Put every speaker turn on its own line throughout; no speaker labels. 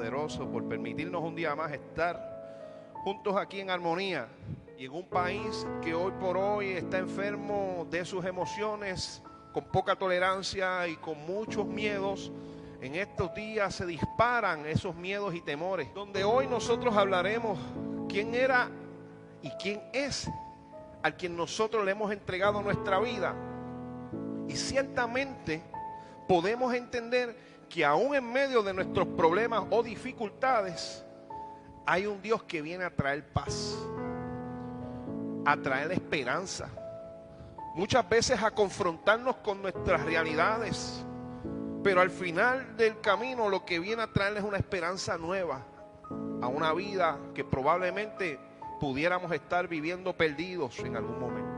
Todopoderoso por permitirnos un día más estar juntos aquí en armonía y en un país que hoy por hoy está enfermo de sus emociones, con poca tolerancia y con muchos miedos. En estos días se disparan esos miedos y temores, donde hoy nosotros hablaremos quién era y quién es al quien nosotros le hemos entregado nuestra vida. Y ciertamente podemos entender que aún en medio de nuestros problemas o dificultades hay un Dios que viene a traer paz, a traer esperanza, muchas veces a confrontarnos con nuestras realidades, pero al final del camino lo que viene a traer es una esperanza nueva a una vida que probablemente pudiéramos estar viviendo perdidos en algún momento.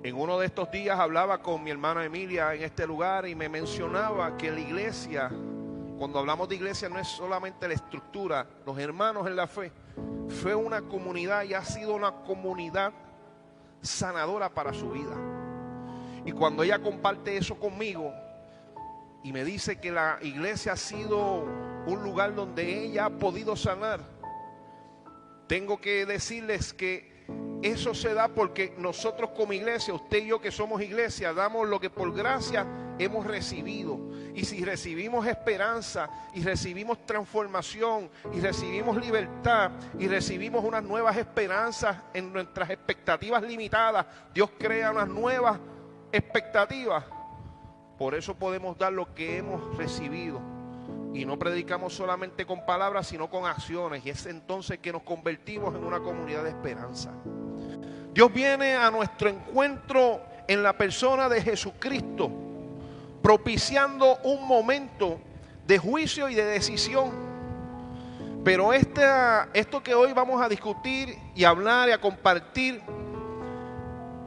En uno de estos días hablaba con mi hermana Emilia en este lugar y me mencionaba que la iglesia, cuando hablamos de iglesia, no es solamente la estructura, los hermanos en la fe, fue una comunidad y ha sido una comunidad sanadora para su vida. Y cuando ella comparte eso conmigo y me dice que la iglesia ha sido un lugar donde ella ha podido sanar, tengo que decirles que eso se da porque nosotros como iglesia, usted y yo que somos iglesia, damos lo que por gracia hemos recibido. Y si recibimos esperanza y recibimos transformación y recibimos libertad y recibimos unas nuevas esperanzas en nuestras expectativas limitadas, Dios crea unas nuevas expectativas. Por eso podemos dar lo que hemos recibido. Y no predicamos solamente con palabras, sino con acciones. Y es entonces que nos convertimos en una comunidad de esperanza. Dios viene a nuestro encuentro en la persona de Jesucristo, propiciando un momento de juicio y de decisión. Pero esto que hoy vamos a discutir y hablar y a compartir,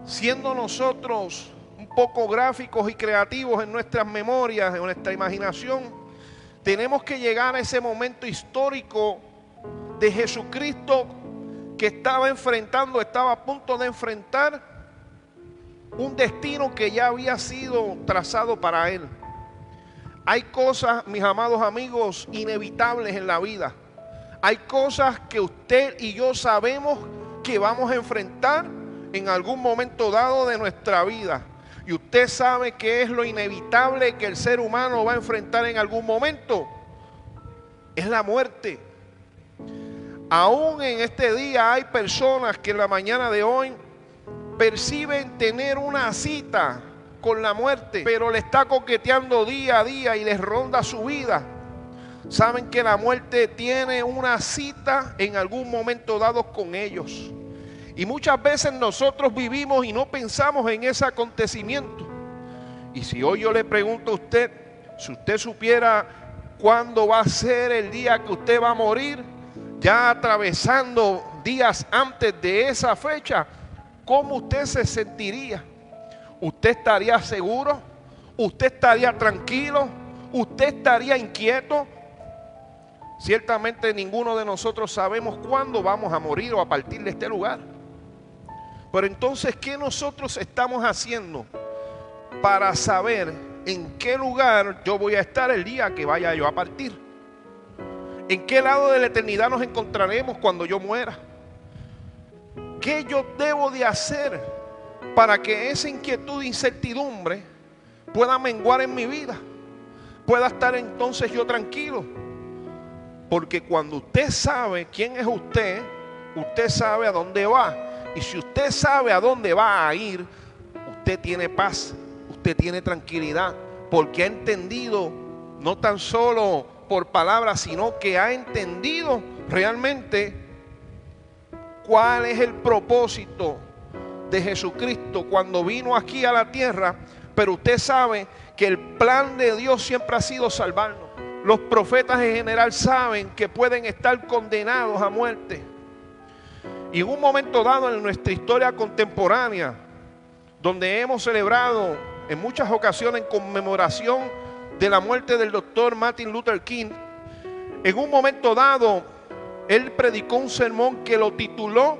siendo nosotros un poco gráficos y creativos en nuestras memorias, en nuestra imaginación, tenemos que llegar a ese momento histórico de Jesucristo que estaba a punto de enfrentar un destino que ya había sido trazado para él. Hay cosas, mis amados amigos, inevitables en la vida. Hay cosas que usted y yo sabemos que vamos a enfrentar en algún momento dado de nuestra vida. Y usted sabe que es lo inevitable que el ser humano va a enfrentar en algún momento. Es la muerte. Aún en este día hay personas que en la mañana de hoy perciben tener una cita con la muerte, pero le está coqueteando día a día y les ronda su vida. Saben que la muerte tiene una cita en algún momento dado con ellos. Y muchas veces nosotros vivimos y no pensamos en ese acontecimiento. Y si hoy yo le pregunto a usted, si usted supiera cuándo va a ser el día que usted va a morir, ya atravesando días antes de esa fecha, ¿cómo usted se sentiría? ¿Usted estaría seguro? ¿Usted estaría tranquilo? ¿Usted estaría inquieto? Ciertamente ninguno de nosotros sabemos cuándo vamos a morir o a partir de este lugar. Pero entonces, ¿qué nosotros estamos haciendo para saber en qué lugar yo voy a estar el día que vaya yo a partir? ¿En qué lado de la eternidad nos encontraremos cuando yo muera? ¿Qué yo debo de hacer para que esa inquietud e incertidumbre pueda menguar en mi vida? Pueda estar entonces yo tranquilo. Porque cuando usted sabe quién es usted, usted sabe a dónde va. Y si usted sabe a dónde va a ir, usted tiene paz, usted tiene tranquilidad, porque ha entendido, no tan solo por palabras, sino que ha entendido realmente cuál es el propósito de Jesucristo cuando vino aquí a la tierra. Pero usted sabe que el plan de Dios siempre ha sido salvarnos. Los profetas en general saben que pueden estar condenados a muerte. Y en un momento dado en nuestra historia contemporánea, donde hemos celebrado en muchas ocasiones en conmemoración de la muerte del doctor Martin Luther King, en un momento dado, él predicó un sermón que lo tituló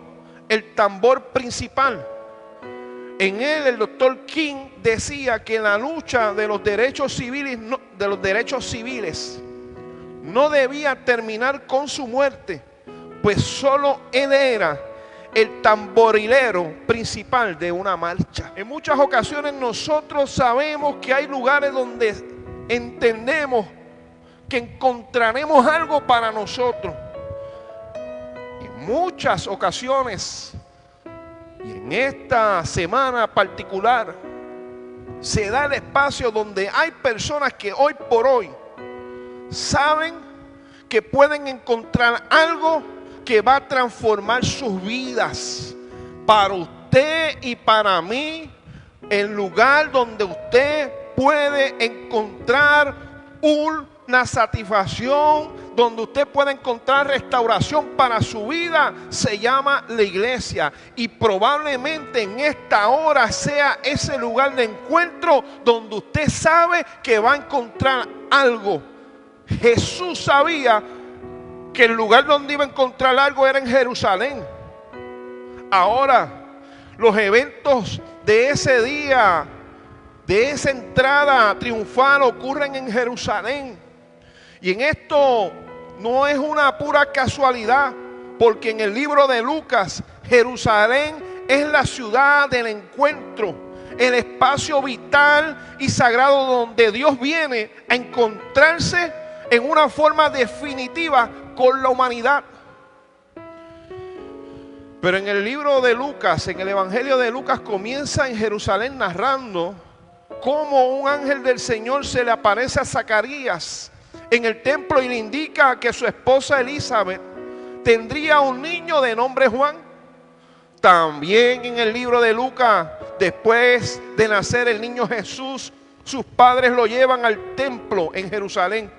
El tambor principal. En él el doctor King decía que la lucha de los derechos civiles no debía terminar con su muerte, pues solo él era el tamborilero principal de una marcha. En muchas ocasiones nosotros sabemos que hay lugares donde entendemos que encontraremos algo para nosotros. En muchas ocasiones, y en esta semana particular, se da el espacio donde hay personas que hoy por hoy saben que pueden encontrar algo que va a transformar sus vidas. Para usted y para mí, el lugar donde usted puede encontrar una satisfacción, donde usted puede encontrar restauración para su vida, se llama la iglesia. Y probablemente en esta hora sea ese lugar de encuentro donde usted sabe que va a encontrar algo. Jesús sabía que el lugar donde iba a encontrar algo era en Jerusalén. Ahora, los eventos de ese día, de esa entrada triunfal, ocurren en Jerusalén. Y en esto no es una pura casualidad, porque en el libro de Lucas, Jerusalén es la ciudad del encuentro, el espacio vital y sagrado donde Dios viene a encontrarse en una forma definitiva con la humanidad. Pero en el libro de Lucas, en el Evangelio de Lucas, comienza en Jerusalén narrando cómo un ángel del Señor se le aparece a Zacarías en el templo y le indica que su esposa Elizabeth tendría un niño de nombre Juan. También en el libro de Lucas, después de nacer el niño Jesús, sus padres lo llevan al templo en Jerusalén,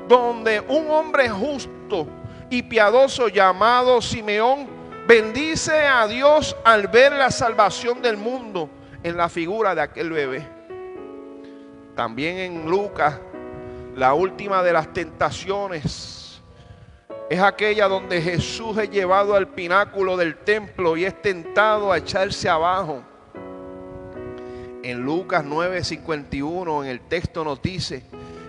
donde un hombre justo y piadoso llamado Simeón bendice a Dios al ver la salvación del mundo en la figura de aquel bebé. También en Lucas, la última de las tentaciones es aquella donde Jesús es llevado al pináculo del templo y es tentado a echarse abajo. En Lucas 9:51, en el texto nos dice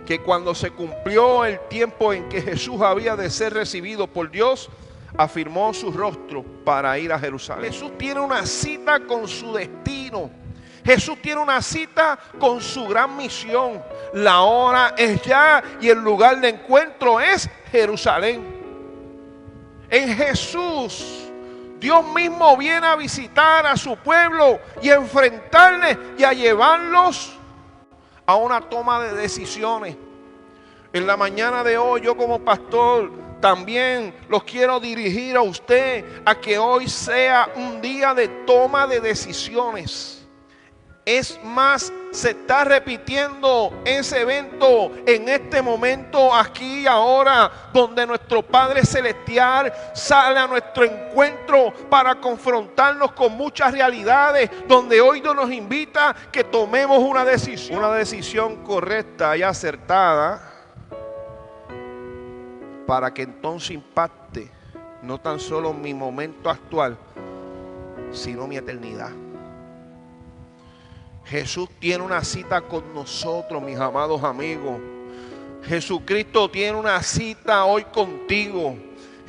que cuando se cumplió el tiempo en que Jesús había de ser recibido por Dios, afirmó su rostro para ir a Jerusalén. Jesús tiene una cita con su destino. Jesús tiene una cita con su gran misión. La hora es ya y el lugar de encuentro es Jerusalén. En Jesús, Dios mismo viene a visitar a su pueblo y a enfrentarles y a llevarlos a una toma de decisiones. En la mañana de hoy, yo como pastor también los quiero dirigir a usted a que hoy sea un día de toma de decisiones. Es más, se está repitiendo ese evento en este momento, aquí y ahora, donde nuestro Padre Celestial sale a nuestro encuentro para confrontarnos con muchas realidades, donde hoy Dios nos invita a que tomemos una decisión correcta y acertada, para que entonces impacte no tan solo mi momento actual, sino mi eternidad. Jesús tiene una cita con nosotros, mis amados amigos. Jesucristo tiene una cita hoy contigo.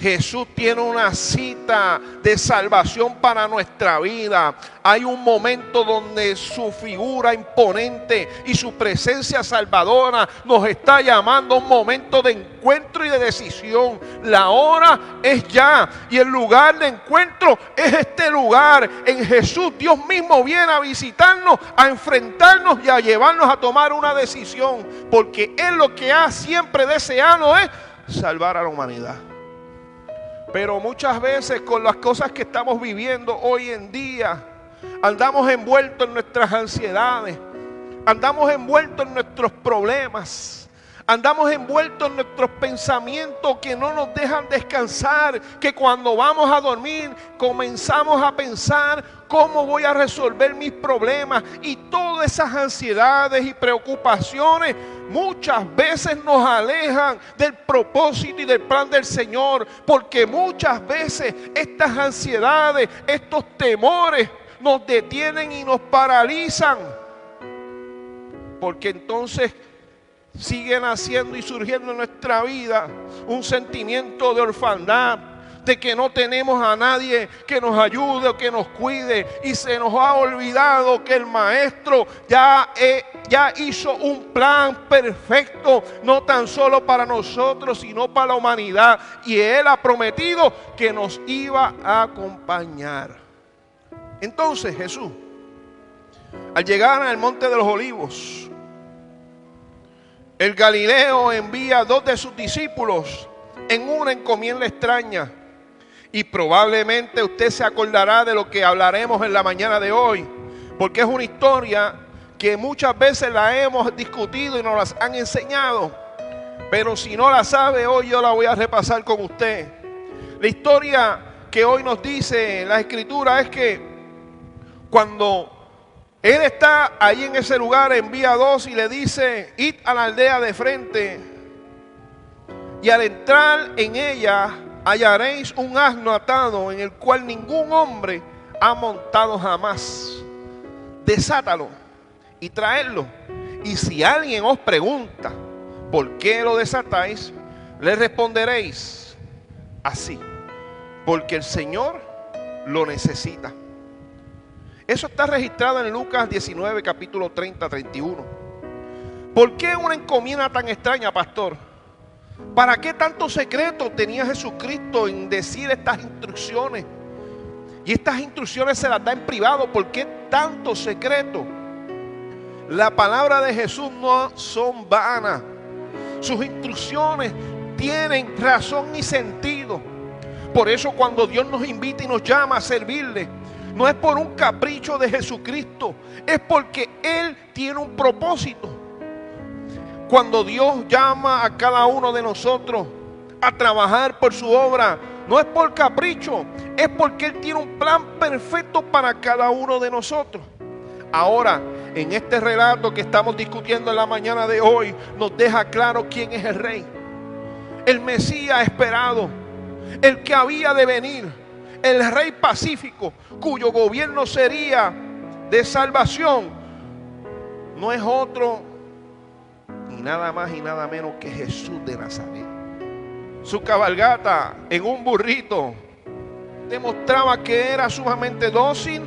Jesús tiene una cita de salvación para nuestra vida. Hay un momento donde su figura imponente y su presencia salvadora nos está llamando a un momento de encuentro y de decisión. La hora es ya y el lugar de encuentro es este lugar. En Jesús Dios mismo viene a visitarnos, a enfrentarnos y a llevarnos a tomar una decisión, porque Él lo que ha siempre deseado es salvar a la humanidad. Pero muchas veces con las cosas que estamos viviendo hoy en día, andamos envueltos en nuestras ansiedades, andamos envueltos en nuestros problemas, andamos envueltos en nuestros pensamientos que no nos dejan descansar, que cuando vamos a dormir comenzamos a pensar cómo voy a resolver mis problemas, y todas esas ansiedades y preocupaciones muchas veces nos alejan del propósito y del plan del Señor, porque muchas veces estas ansiedades, estos temores nos detienen y nos paralizan, porque entonces sigue naciendo y surgiendo en nuestra vida un sentimiento de orfandad, de que no tenemos a nadie que nos ayude o que nos cuide, y se nos ha olvidado que el Maestro ya hizo un plan perfecto, no tan solo para nosotros, sino para la humanidad, y Él ha prometido que nos iba a acompañar. Entonces Jesús, al llegar al Monte de los Olivos, el Galileo envía a 2 de sus discípulos en una encomienda extraña. Y probablemente usted se acordará de lo que hablaremos en la mañana de hoy, porque es una historia que muchas veces la hemos discutido y nos las han enseñado. Pero si no la sabe, hoy yo la voy a repasar con usted. La historia que hoy nos dice la Escritura es que cuando Él está ahí en ese lugar, envía a 2 y le dice: id a la aldea de frente, y al entrar en ella hallaréis un asno atado, en el cual ningún hombre ha montado jamás. Desátalo y traedlo. Y si alguien os pregunta por qué lo desatáis, le responderéis así: porque el Señor lo necesita. Eso está registrado en Lucas 19, capítulo 30, 31. ¿Por qué una encomienda tan extraña, pastor? ¿Para qué tanto secreto tenía Jesucristo en decir estas instrucciones? Y estas instrucciones se las da en privado. ¿Por qué tanto secreto? La palabra de Jesús no son vanas. Sus instrucciones tienen razón y sentido. Por eso cuando Dios nos invita y nos llama a servirle, no es por un capricho de Jesucristo, es porque Él tiene un propósito. Cuando Dios llama a cada uno de nosotros a trabajar por su obra, no es por capricho, es porque Él tiene un plan perfecto para cada uno de nosotros. Ahora, en este relato que estamos discutiendo en la mañana de hoy, nos deja claro quién es el Rey, el Mesías esperado, el que había de venir, el Rey pacífico, cuyo gobierno sería de salvación. No es otro ni nada más y nada menos que Jesús de Nazaret. Su cabalgata en un burrito demostraba que era sumamente dócil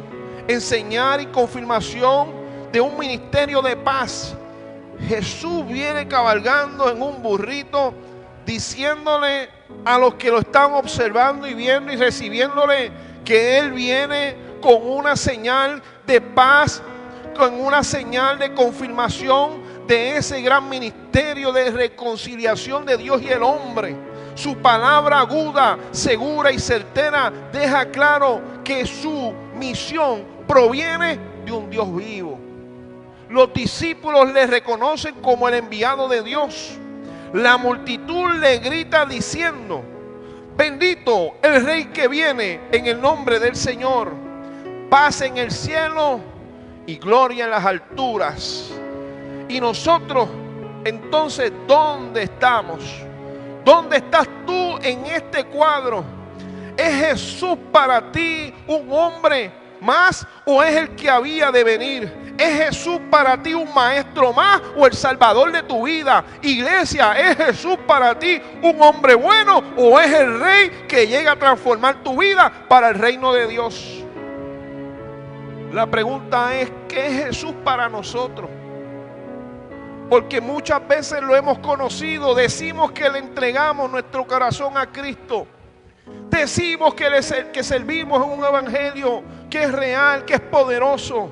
en señal y confirmación de un ministerio de paz. Jesús viene cabalgando en un burrito, diciéndole a los que lo están observando y viendo y recibiéndole que Él viene con una señal de paz, con una señal de confirmación de ese gran ministerio de reconciliación de Dios y el hombre. Su palabra aguda, segura y certera deja claro que su misión proviene de un Dios vivo. Los discípulos le reconocen como el enviado de Dios. La multitud le grita diciendo: bendito el Rey que viene en el nombre del Señor. Paz en el cielo y gloria en las alturas. Y nosotros, entonces, ¿dónde estamos? ¿Dónde estás tú en este cuadro? ¿Es Jesús para ti un hombre más o es el que había de venir? ¿Es Jesús para ti un maestro más o el salvador de tu vida? Iglesia, ¿es Jesús para ti un hombre bueno o es el Rey que llega a transformar tu vida para el reino de Dios? La pregunta es: ¿qué es Jesús para nosotros? Porque muchas veces lo hemos conocido, decimos que le entregamos nuestro corazón a Cristo, decimos que servimos en un evangelio que es real, que es poderoso,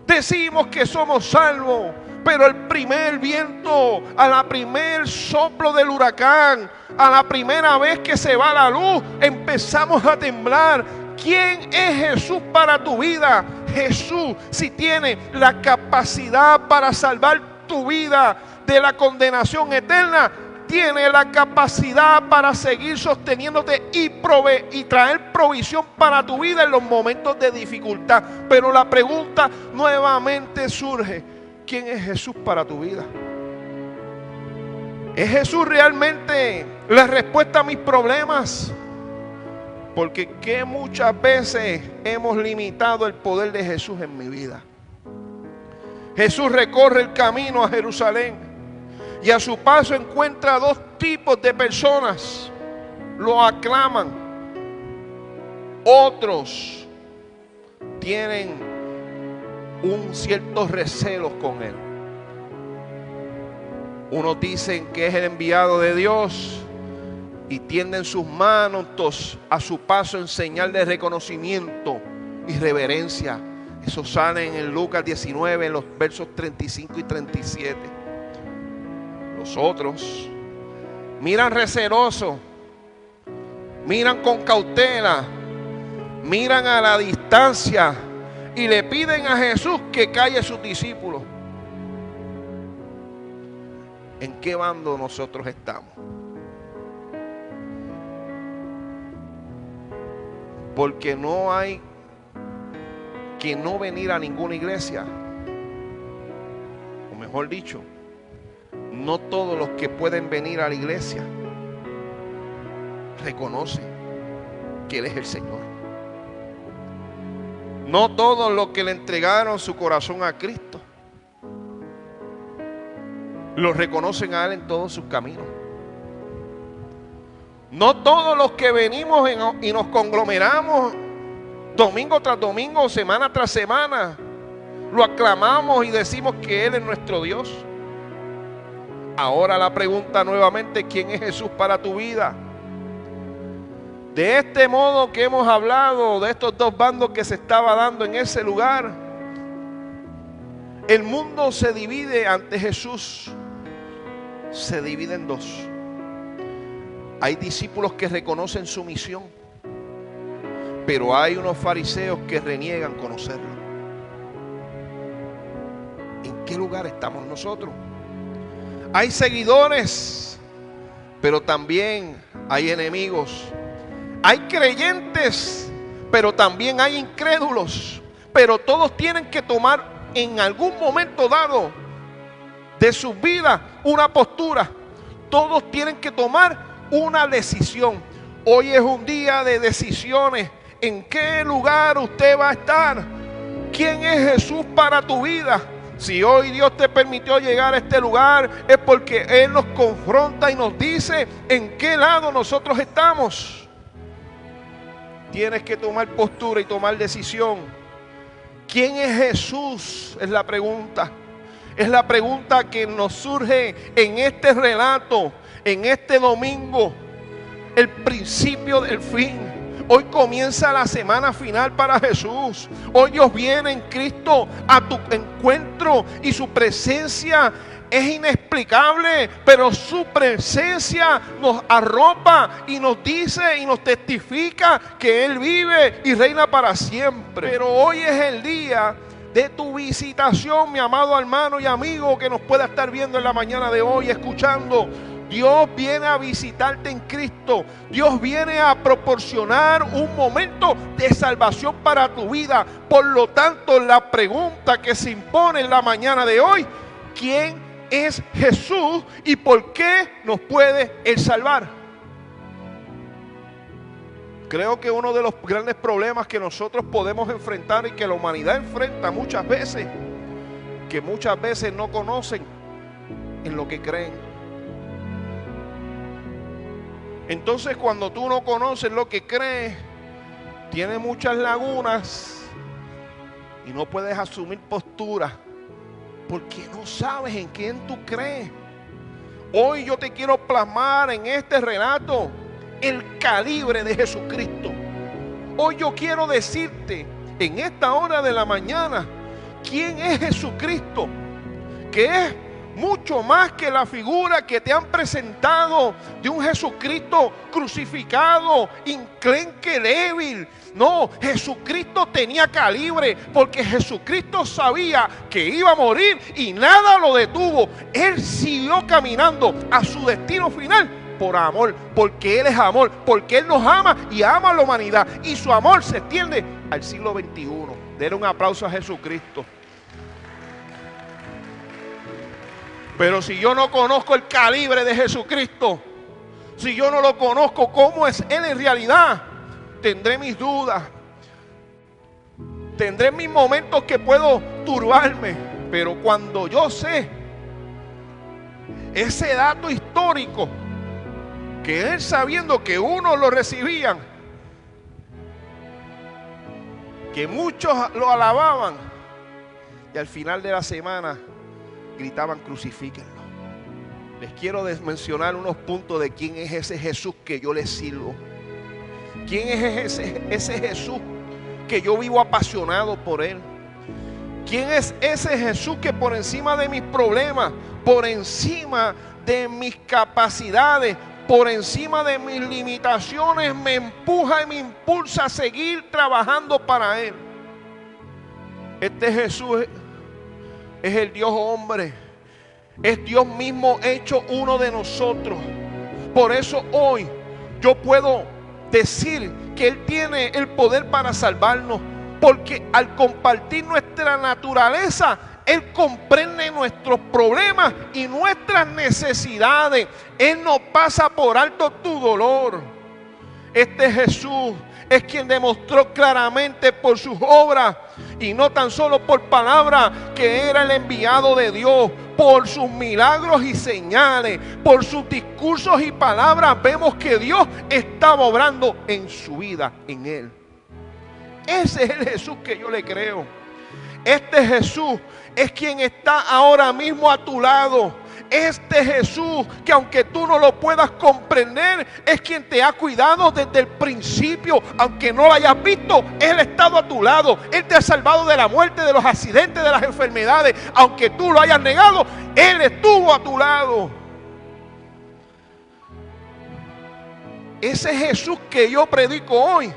decimos que somos salvos, pero el primer viento, a la primer soplo del huracán, a la primera vez que se va la luz, empezamos a temblar. ¿Quién es Jesús para tu vida? Jesús, si tiene la capacidad para salvar tu vida de la condenación eterna, tiene la capacidad para seguir sosteniéndote y traer provisión para tu vida en los momentos de dificultad. Pero la pregunta nuevamente surge: ¿quién es Jesús para tu vida? ¿Es Jesús realmente la respuesta a mis problemas? Porque que muchas veces hemos limitado el poder de Jesús en mi vida. Jesús recorre el camino a Jerusalén. Y a su paso encuentra dos tipos de personas. Lo aclaman. Otros tienen un cierto recelo con él. Unos dicen que es el enviado de Dios y tienden sus manos a su paso en señal de reconocimiento y reverencia. Eso sale en Lucas 19, en los versos 35 y 37. Los otros miran recelosos, miran con cautela, miran a la distancia y le piden a Jesús que calle a sus discípulos. ¿En qué bando nosotros estamos? Porque no hay que no venir a ninguna iglesia. O mejor dicho, no todos los que pueden venir a la iglesia reconocen que Él es el Señor. No todos los que le entregaron su corazón a Cristo lo reconocen a Él en todos sus caminos. No todos los que venimos y nos conglomeramos domingo tras domingo, semana tras semana, lo aclamamos y decimos que Él es nuestro Dios. Ahora la pregunta nuevamente: ¿quién es Jesús para tu vida? De este modo que hemos hablado, de estos dos bandos que se estaba dando en ese lugar, el mundo se divide ante Jesús. Se divide en dos. Hay discípulos que reconocen su misión, pero hay unos fariseos que reniegan conocerlo. ¿En qué lugar estamos nosotros? Hay seguidores, pero también hay enemigos. Hay creyentes, pero también hay incrédulos. Pero todos tienen que tomar en algún momento dado de sus vidas una postura. Todos tienen que tomar una decisión. Hoy es un día de decisiones. ¿En qué lugar usted va a estar? ¿Quién es Jesús para tu vida? Si hoy Dios te permitió llegar a este lugar, es porque Él nos confronta y nos dice en qué lado nosotros estamos. Tienes que tomar postura y tomar decisión. ¿Quién es Jesús? Es la pregunta. Es la pregunta que nos surge en este relato, en este domingo, el principio del fin. Hoy comienza la semana final para Jesús. Hoy Dios viene en Cristo a tu encuentro y su presencia es inexplicable, pero su presencia nos arropa y nos dice y nos testifica que Él vive y reina para siempre. Pero hoy es el día de tu visitación, mi amado hermano y amigo que nos pueda estar viendo en la mañana de hoy, escuchando. Dios viene a visitarte en Cristo. Dios viene a proporcionar un momento de salvación para tu vida. Por lo tanto, la pregunta que se impone en la mañana de hoy: ¿quién es Jesús y por qué nos puede Él salvar? Creo que uno de los grandes problemas que nosotros podemos enfrentar y que la humanidad enfrenta muchas veces, que muchas veces no conocen en lo que creen. Entonces, cuando tú no conoces lo que crees, tienes muchas lagunas y no puedes asumir postura porque no sabes en quién tú crees. Hoy yo te quiero plasmar en este relato el calibre de Jesucristo. Hoy yo quiero decirte en esta hora de la mañana quién es Jesucristo, que es mucho más que la figura que te han presentado de un Jesucristo crucificado, enclenque, débil. No, Jesucristo tenía calibre, porque Jesucristo sabía que iba a morir y nada lo detuvo. Él siguió caminando a su destino final por amor, porque Él es amor, porque Él nos ama y ama a la humanidad, y su amor se extiende al siglo XXI. Denle un aplauso a Jesucristo. Pero si yo no conozco el calibre de Jesucristo, si yo no lo conozco cómo es Él en realidad, tendré mis dudas, tendré mis momentos que puedo turbarme. Pero cuando yo sé ese dato histórico, que él, sabiendo que unos lo recibían, que muchos lo alababan, y al final de la semana gritaban: crucifíquenlo. Les quiero mencionar unos puntos de quién es ese Jesús que yo le sirvo. ¿Quién es ese Jesús que yo vivo apasionado por él? ¿Quién es ese Jesús que por encima de mis problemas, por encima de mis capacidades, por encima de mis limitaciones, me empuja y me impulsa a seguir trabajando para él? Este Jesús es el Dios hombre, es Dios mismo hecho uno de nosotros. Por eso hoy yo puedo decir que Él tiene el poder para salvarnos, porque al compartir nuestra naturaleza, Él comprende nuestros problemas y nuestras necesidades. Él no pasa por alto tu dolor. Este Jesús es quien demostró claramente por sus obras, y no tan solo por palabras, que era el enviado de Dios. Por sus milagros y señales, por sus discursos y palabras, vemos que Dios estaba obrando en su vida, en él. Ese es el Jesús que yo le creo. Este Jesús es quien está ahora mismo a tu lado. Este Jesús, que aunque tú no lo puedas comprender, es quien te ha cuidado desde el principio. Aunque no lo hayas visto, Él ha estado a tu lado. Él te ha salvado de la muerte, de los accidentes, de las enfermedades. Aunque tú lo hayas negado, Él estuvo a tu lado. Ese Jesús que yo predico hoy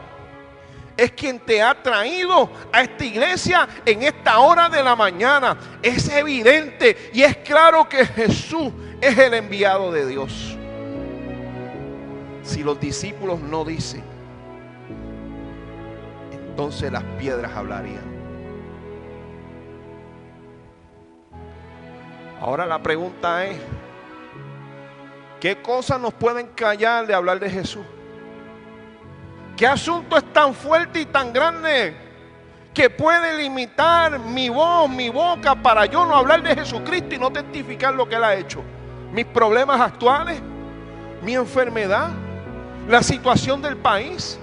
es quien te ha traído a esta iglesia en esta hora de la mañana. Es evidente y es claro que Jesús es el enviado de Dios. Si los discípulos no dicen, entonces las piedras hablarían. Ahora la pregunta es: ¿qué cosas nos pueden callar de hablar de Jesús? ¿Qué asunto es tan fuerte y tan grande que puede limitar mi voz, mi boca, para yo no hablar de Jesucristo y no testificar lo que Él ha hecho? Mis problemas actuales, mi enfermedad, la situación del país,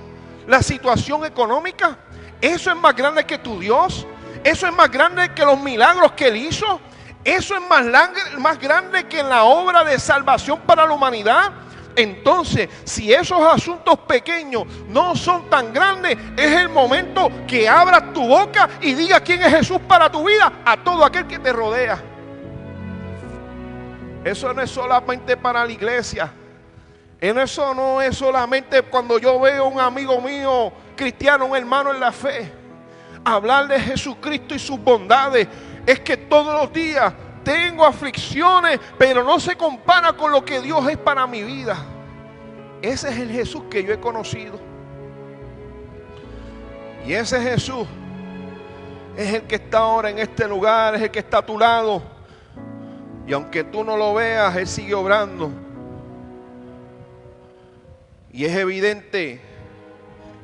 la situación económica. ¿Eso es más grande que tu Dios? ¿Eso es más grande que los milagros que Él hizo? ¿Eso es más grande que la obra de salvación para la humanidad? Entonces, si esos asuntos pequeños no son tan grandes, es el momento que abras tu boca y digas quién es Jesús para tu vida a todo aquel que te rodea. Eso no es solamente para la iglesia. Eso no es solamente cuando yo veo a un amigo mío cristiano, un hermano en la fe, hablar de Jesucristo y sus bondades. Es que todos los días tengo aflicciones, pero no se compara con lo que Dios es para mi vida. Ese es el Jesús que yo he conocido. Y ese Jesús es el que está ahora en este lugar, es el que está a tu lado. Y aunque tú no lo veas, Él sigue obrando. Y es evidente,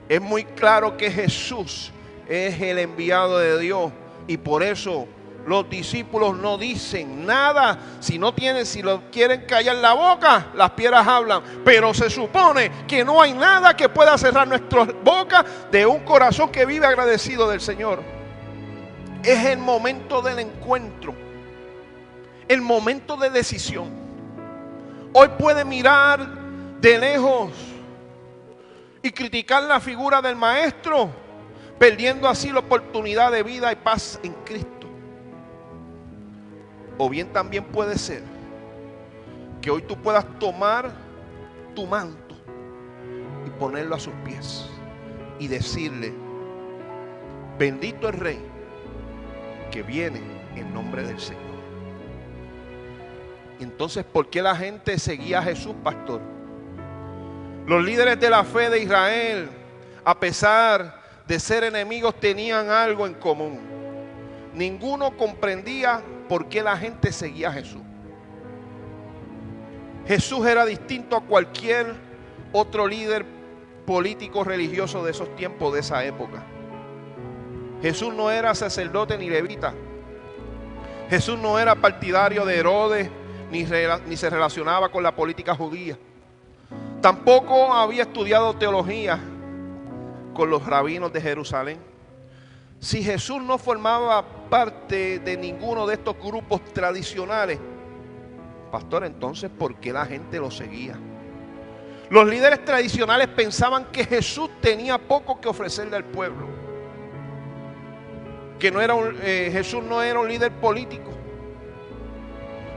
es muy claro que Jesús es el enviado de Dios. Y por eso los discípulos no dicen nada. Si lo quieren callar la boca, las piedras hablan. Pero se supone que no hay nada que pueda cerrar nuestras bocas de un corazón que vive agradecido del Señor. Es el momento del encuentro, el momento de decisión. Hoy puede mirar de lejos y criticar la figura del maestro, perdiendo así la oportunidad de vida y paz en Cristo. O bien también puede ser que hoy tú puedas tomar tu manto y ponerlo a sus pies y decirle: bendito el Rey que viene en nombre del Señor. Entonces, ¿por qué la gente seguía a Jesús, pastor? Los líderes de la fe de Israel, a pesar de ser enemigos, tenían algo en común. Ninguno comprendía por qué la gente seguía a Jesús. Jesús era distinto a cualquier otro líder político religioso de esos tiempos, de esa época. Jesús no era sacerdote ni levita. Jesús no era partidario de Herodes, ni se relacionaba con la política judía. Tampoco había estudiado teología con los rabinos de Jerusalén. Si Jesús no formaba parte de ninguno de estos grupos tradicionales, pastor, entonces ¿por qué la gente lo seguía? Los líderes tradicionales pensaban que Jesús tenía poco que ofrecerle al pueblo, que Jesús no era un líder político,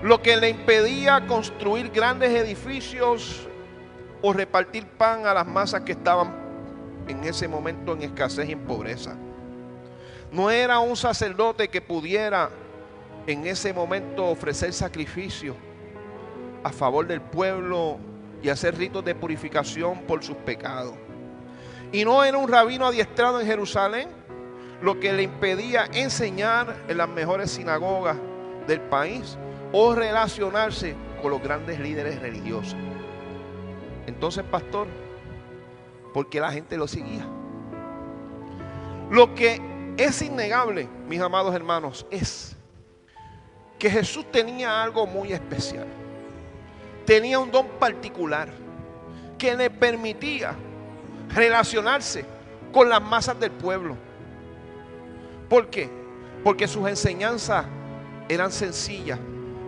lo que le impedía construir grandes edificios o repartir pan a las masas que estaban en ese momento en escasez y en pobreza. No era un sacerdote que pudiera en ese momento ofrecer sacrificio a favor del pueblo y hacer ritos de purificación por sus pecados. Y no era un rabino adiestrado en Jerusalén, lo que le impedía enseñar en las mejores sinagogas del país o relacionarse con los grandes líderes religiosos. Entonces, pastor, ¿por qué la gente lo seguía? Lo que es innegable, mis amados hermanos, es que Jesús tenía algo muy especial. Tenía un don particular que le permitía relacionarse con las masas del pueblo. ¿Por qué? Porque sus enseñanzas eran sencillas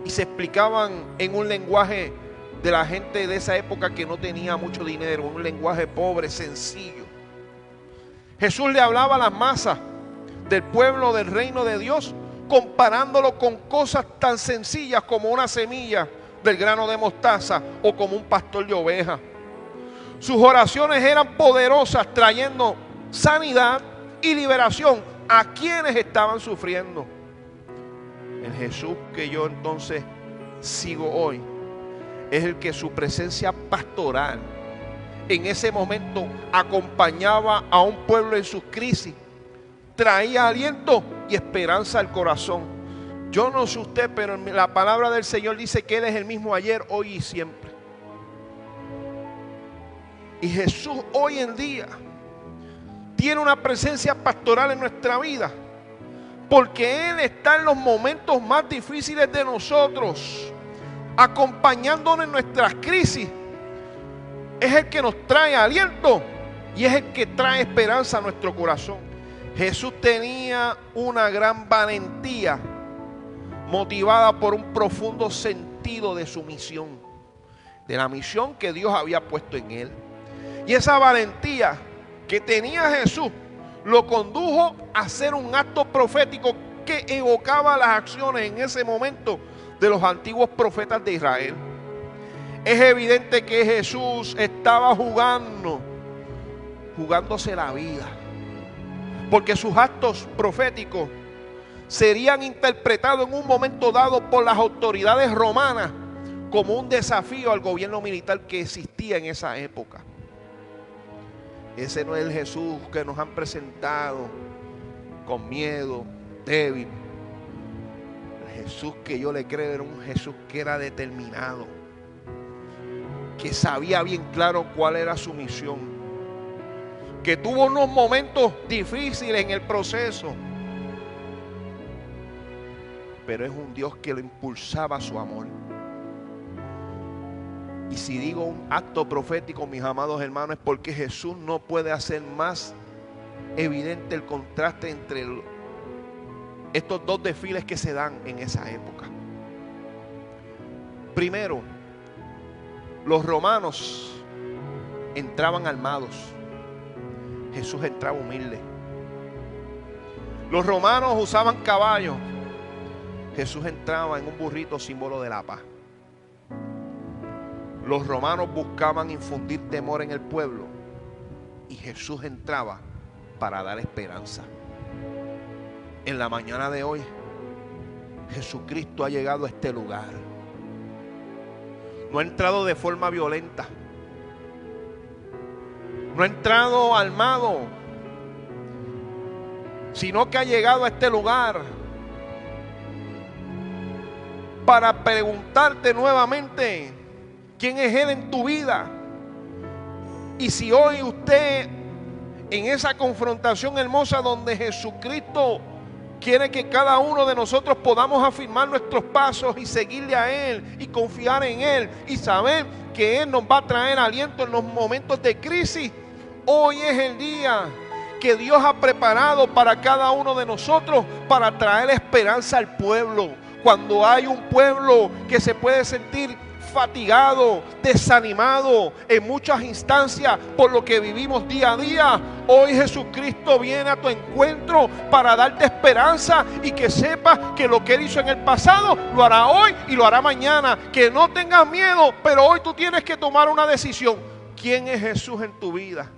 y se explicaban en un lenguaje de la gente de esa época que no tenía mucho dinero, un lenguaje pobre, sencillo. Jesús le hablaba a las masas del pueblo del reino de Dios, comparándolo con cosas tan sencillas como una semilla del grano de mostaza o como un pastor de ovejas. Sus oraciones eran poderosas, trayendo sanidad y liberación a quienes estaban sufriendo. El Jesús que yo entonces sigo hoy es el que su presencia pastoral en ese momento acompañaba a un pueblo en sus crisis, traía aliento y esperanza al corazón. Yo no sé usted, pero la palabra del Señor dice que Él es el mismo ayer, hoy y siempre. Y Jesús hoy en día tiene una presencia pastoral en nuestra vida, porque Él está en los momentos más difíciles de nosotros, acompañándonos en nuestras crisis. Es el que nos trae aliento y es el que trae esperanza a nuestro corazón. Jesús tenía una gran valentía, motivada por un profundo sentido de su misión, de la misión que Dios había puesto en Él. Y esa valentía que tenía Jesús lo condujo a hacer un acto profético que evocaba las acciones en ese momento de los antiguos profetas de Israel. Es evidente que Jesús estaba jugándose la vida, porque sus actos proféticos serían interpretados en un momento dado por las autoridades romanas como un desafío al gobierno militar que existía en esa época. Ese no es el Jesús que nos han presentado con miedo, débil. El Jesús que yo le creo era un Jesús que era determinado, que sabía bien claro cuál era su misión, que tuvo unos momentos difíciles en el proceso, pero es un Dios que lo impulsaba a su amor. Y si digo un acto profético, mis amados hermanos, es porque Jesús no puede hacer más evidente el contraste entre estos dos desfiles que se dan en esa época. Primero, los romanos entraban armados, Jesús entraba humilde. Los romanos usaban caballos, Jesús entraba en un burrito, símbolo de la paz. Los romanos buscaban infundir temor en el pueblo y Jesús entraba para dar esperanza. En la mañana de hoy, Jesucristo ha llegado a este lugar. No ha entrado de forma violenta, no ha entrado armado, sino que ha llegado a este lugar para preguntarte nuevamente: ¿quién es Él en tu vida? Y si hoy usted, en esa confrontación hermosa donde Jesucristo Quiere que cada uno de nosotros podamos afirmar nuestros pasos y seguirle a Él y confiar en Él y saber que Él nos va a traer aliento en los momentos de crisis. Hoy es el día que Dios ha preparado para cada uno de nosotros para traer esperanza al pueblo. Cuando hay un pueblo que se puede sentir fatigado, desanimado en muchas instancias por lo que vivimos día a día, hoy Jesucristo viene a tu encuentro para darte esperanza y que sepas que lo que Él hizo en el pasado lo hará hoy y lo hará mañana. Que no tengas miedo, pero hoy tú tienes que tomar una decisión. ¿Quién es Jesús en tu vida?